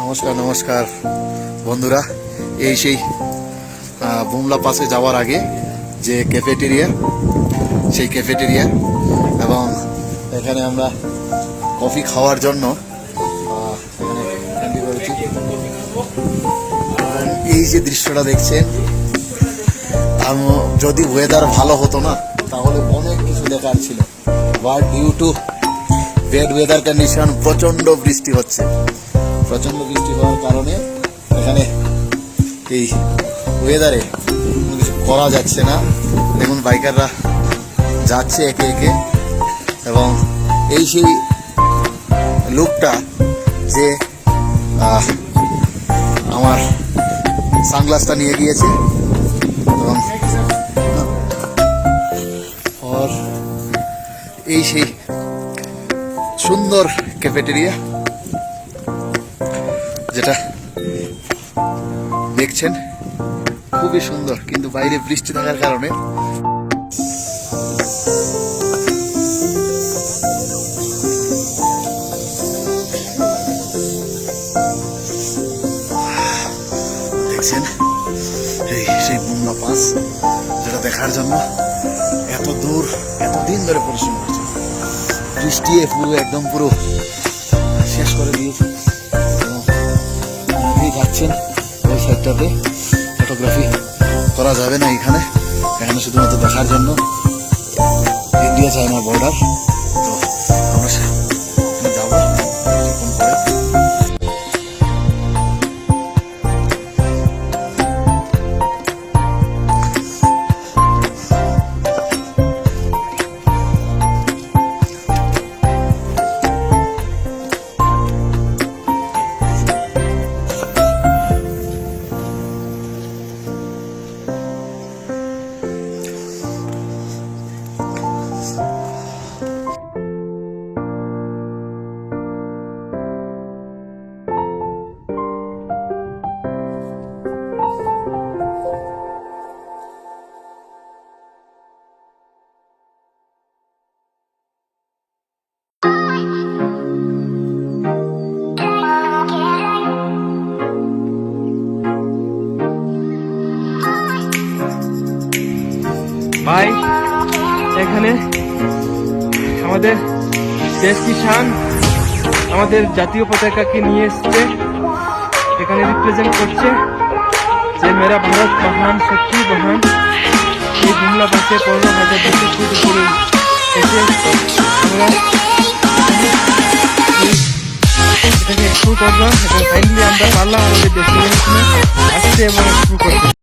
নমস্কার নমস্কার বন্ধুরা, এই সেই বুমলা পাসে যাওয়ার আগে যে ক্যাফেটেরিয়া, সেই ক্যাফেটেরিয়া, এবং এখানে আমরা কফি খাওয়ার জন্য এখানে করেছি। এই যে দৃশ্যটা দেখছেন, যদি ওয়েদার ভালো হতো না তাহলে অনেক কিছু দেখার ছিল, but due to bad weather condition প্রচণ্ড বৃষ্টি হচ্ছে। প্রচণ্ড বৃষ্টি হওয়ার কারণে এখানে এই ওয়েদারে কোনো কিছু করা যাচ্ছে না। দেখুন বাইকাররা যাচ্ছে একে একে, এবং এই সেই লোকটা যে আমার সানগ্লাসটা নিয়ে গিয়েছে, এবং এই সেই সুন্দর ক্যাফেটেরিয়া যেটা দেখছেন খুবই সুন্দর, কিন্তু বাইরে বৃষ্টি থাকার কারণে দেখছেন সেই বুমলা পাস, যেটা দেখার জন্য এত দূর এতদিন ধরে পরিশ্রম করছে। বৃষ্টি পুরো একদম পুরো শেষ করে দিয়েছে। যাচ্ছেন ওই সাইডটাতে ফটোগ্রাফি করা যাবে না, এখানে শুধুমাত্র দেখার জন্য ইন্ডিয়া চায়না বর্ডার। তো আমরা যাবো ভাই। এখানে আমাদের দেশ কিষান আমাদের জাতীয় পতাকাকে নিয়ে এসছে, এখানে রিপ্রেজেন্ট করছে যে মেরা ভারত মহান, সত্যি মহান। এই বুমলা বাসে 15,000 বছর করে এসে আমরা এটাকে একটু করলাম, এবং ফাইনালি আমরা পারলাম আমাদের ডেস্টিনেশনে আসতে এবং